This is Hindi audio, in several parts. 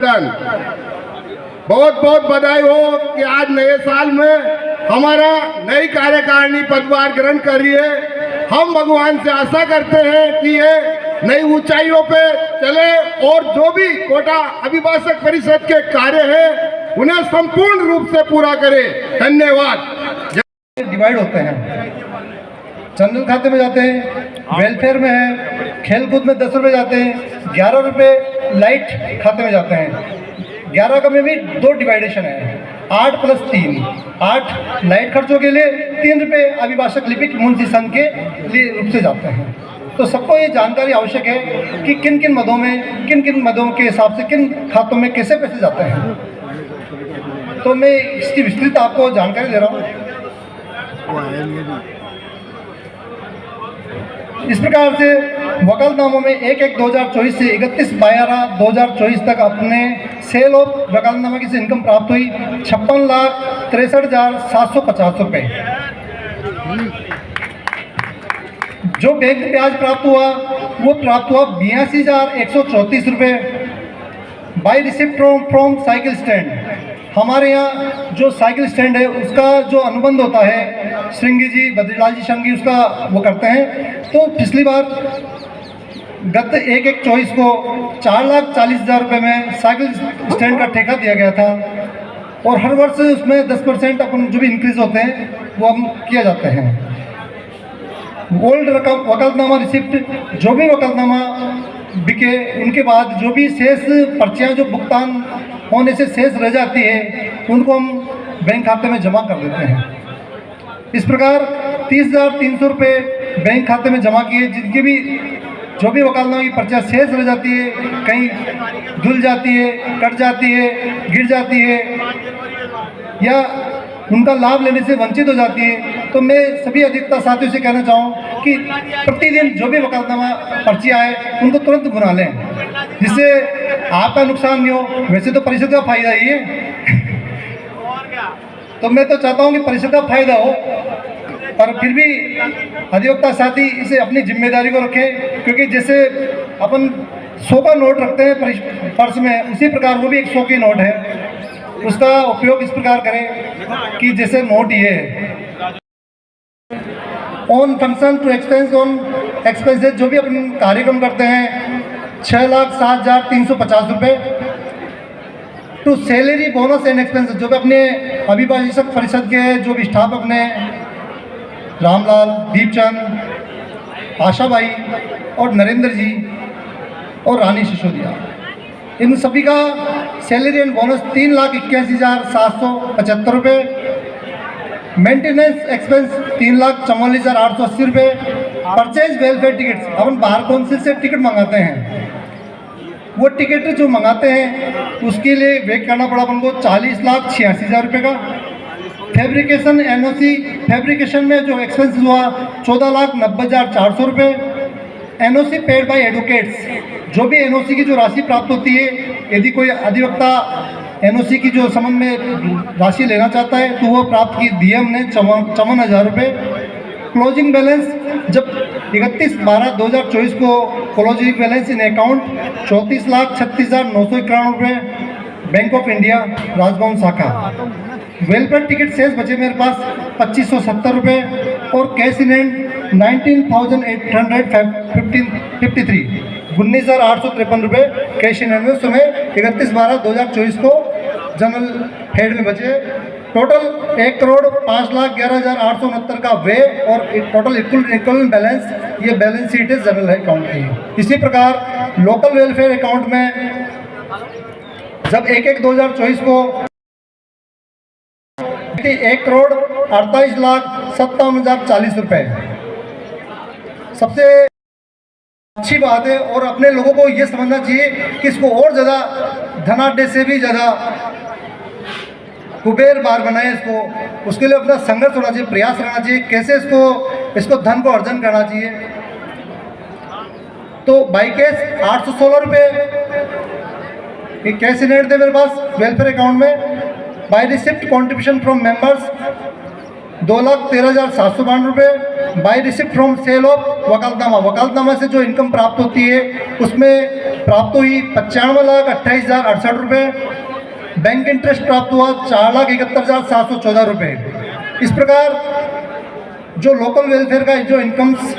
बहुत बहुत बधाई हो कि आज नए साल में हमारा नई कार्यकारिणी पदभार ग्रहण कर रही है। हम भगवान से आशा करते हैं कि ये नई ऊंचाइयों पे चले और जो भी कोटा अभिभाषक परिषद के कार्य है उन्हें संपूर्ण रूप से पूरा करे। धन्यवाद। डिवाइड होते हैं, जनरल खाते में जाते हैं, वेलफेयर में है, खेलकूद में 10 रुपये जाते हैं, 11 रुपये लाइट खाते में जाते हैं। 11 का में भी 2 डिवाइडेशन है, 8 + 3, 8 लाइट खर्चों के लिए, 3 रुपये अभिभाषक लिपिक मुंशी संघ के लिए रूप से जाते हैं। तो सबको ये जानकारी आवश्यक है कि किन किन मदों के हिसाब से किन खातों में कैसे पैसे जाते हैं। तो मैं इसकी विस्तृत आपको जानकारी दे रहा हूँ। इस प्रकार से वकालतनामों में 1/1/2024 से 31/12/2024 तक अपने सेल ऑफ वकालतनामा की से इनकम प्राप्त हुई 56,63,750 रुपये। जो बैंक ब्याज प्राप्त हुआ वो प्राप्त हुआ 82,134 रुपये। By receipt from cycle stand, हमारे यहाँ जो साइकिल स्टैंड है उसका जो अनुबंध होता है श्रृंगी जी, बद्रीलाल जी शंगी उसका वो करते हैं। तो पिछली बार गत 1/1/24 को 4,40,000 रुपये में साइकिल स्टैंड का ठेका दिया गया था और हर वर्ष उसमें 10% अपन जो भी इंक्रीज होते हैं वो हम किया जाते हैं। ओल्ड वकालतनामा रिसिप्ट, जो भी वकालतनामा बिके उनके बाद जो भी शेष पर्चियाँ जो भुगतान होने से शेष रह जाती है उनको हम बैंक खाते में जमा कर देते हैं। इस प्रकार 30,300 रुपये बैंक खाते में जमा किए, जिनकी भी जो भी वकालतनामा की पर्चियाँ शेष रह जाती है, कहीं धुल जाती है, कट जाती है, गिर जाती है या उनका लाभ लेने से वंचित हो जाती है, तो मैं सभी अधिवक्ता साथियों से कहना चाहूँ कि प्रतिदिन जो भी वकालतनामा पर्चियाँ आए उनको तुरंत भुना लें, जिससे आपका नुकसान नहीं हो। वैसे तो परिषद का फायदा ही है तो मैं तो चाहता हूँ कि परिषद का फायदा हो, पर फिर भी अधिवक्ता साथी इसे अपनी जिम्मेदारी को रखें, क्योंकि जैसे अपन 100 का नोट रखते हैं पर्स में, उसी प्रकार वो भी एक 100 की नोट है, उसका उपयोग इस प्रकार करें कि जैसे नोट ये है। On function to expense on expenses, जो भी अपन कार्यक्रम करते हैं 6,07,350 रुपये। To salary bonus and expenses, जो भी अपने अभिभाषक परिषद के जो भी स्टाफ अपने रामलाल, दीपचंद, आशाबाई और नरेंद्र जी और रानी सिसोदिया, इन सभी का सैलरी एंड बोनस 3,81,775 रुपये। मेंटेनेंस एक्सपेंस 3,44,880 रुपये। परचेज वेलफेयर टिकट्स, अपन बाहर काउंसिल से टिकट मंगाते हैं, वो टिकट जो मंगाते हैं उसके लिए वेट करना पड़ा अपन को 40,86,000 रुपये का। फैब्रिकेशन एनओसी, फैब्रिकेशन में जो एक्सपेंस हुआ 14,90,400 रुपये। एनओसी पेड बाय एडवोकेट्स, जो भी एनओसी की जो राशि प्राप्त होती है, यदि कोई अधिवक्ता एनओसी की जो संबंध में राशि लेना चाहता है तो वो प्राप्त की दिए हमने 54,000 रुपये। क्लोजिंग बैलेंस, जब 31/12/2024 को क्लोजिंग बैलेंस इन अकाउंट 34,36,991 रुपये, बैंक ऑफ इंडिया राजभवन शाखा। वेलफेयर टिकट शेष बचे मेरे पास 2,570 रुपये और कैश इन हैंड 19,853 19,853 रुपये कैश इन हैंड में सुबह 31/12/2024 को जनरल हेड में बचे। टोटल 1,05,11,869 का वे और टोटल इक्वल बैलेंस, ये बैलेंस शीट है जनरल अकाउंट की। इसी प्रकार लोकल वेलफेयर अकाउंट में जब 1/1/2024 को 1,48,57,040 रुपये। सबसे अच्छी बात है और अपने लोगों को ये समझना चाहिए कि इसको और ज़्यादा धनाढ़ से भी ज़्यादा कुबेर बार बनाए इसको, उसके लिए अपना संघर्ष होना चाहिए, प्रयास करना चाहिए, कैसे इसको धन को अर्जन करना चाहिए। तो बाई कैश 816 रुपये कैश इन थे मेरे पास वेलफेयर अकाउंट में। By receipt contribution from members 2,13,752 रुपये। By receipt from sale of वकालतनामा, वकालतनामा से जो इनकम प्राप्त होती है उसमें प्राप्त हुई 95,28,068 रुपये। बैंक इंटरेस्ट प्राप्त हुआ 4,71,714 रुपये। इस प्रकार जो लोकल वेलफेयर का जो इनकम्स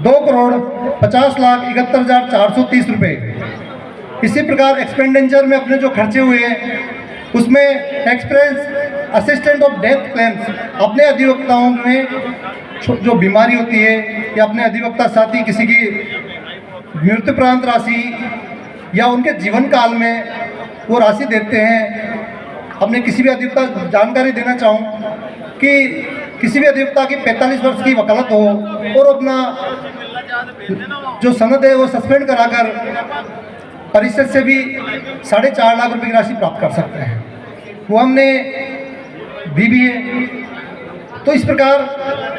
2,50,71,430 रुपये। इसी प्रकार एक्सपेंडिचर में अपने जो खर्चे हुए हैं उसमें express assistant of death claims, अपने अधिवक्ताओं में जो बीमारी होती है या अपने अधिवक्ता साथी किसी की मृत्युपरांत राशि या उनके जीवन काल में वो राशि देते हैं। अपने किसी भी अधिवक्ता जानकारी देना चाहूँ कि किसी भी अधिवक्ता की 45 वर्ष की वकालत हो और अपना जो सनद है वो सस्पेंड कराकर परिषद से भी 4.5 लाख रुपए की राशि प्राप्त कर सकते हैं, वो हमने दी भी है। तो इस प्रकार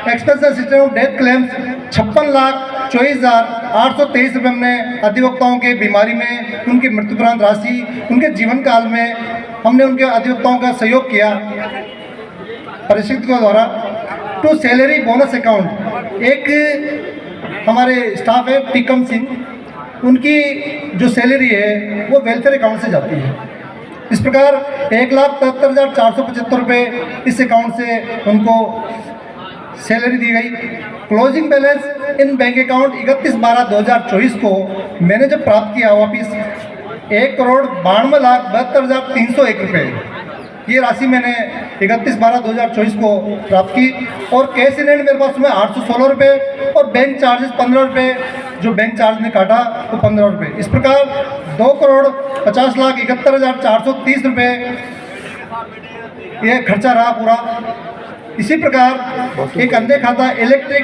expense assistant of death claims 56,24,823 रुपये हमने अधिवक्ताओं के बीमारी में, उनकी मृत्युपरांत राशि, उनके जीवन काल में हमने उनके अधिवक्ताओं का सहयोग किया परिषद के द्वारा। टू सैलरी बोनस अकाउंट, एक हमारे स्टाफ है टीकम सिंह, उनकी जो सैलरी है वो वेलफेयर अकाउंट से जाती है। इस प्रकार 1,73,475 रुपये इस अकाउंट से उनको सैलरी दी गई। क्लोजिंग बैलेंस इन बैंक अकाउंट 31/12/2024 को मैंने जब प्राप्त किया वापिस 1,92,72,301 रुपये, ये राशि मैंने 31/12/2024 को प्राप्त की। और कैश इन हैंड मेरे पास में 816 रुपये और बैंक चार्जेस 15 रुपये, जो बैंक चार्ज ने काटा वो 15 रुपये। इस प्रकार 2,50,71,430 रुपये ये खर्चा रहा पूरा। इसी प्रकार एक अन्य खाता इलेक्ट्रिक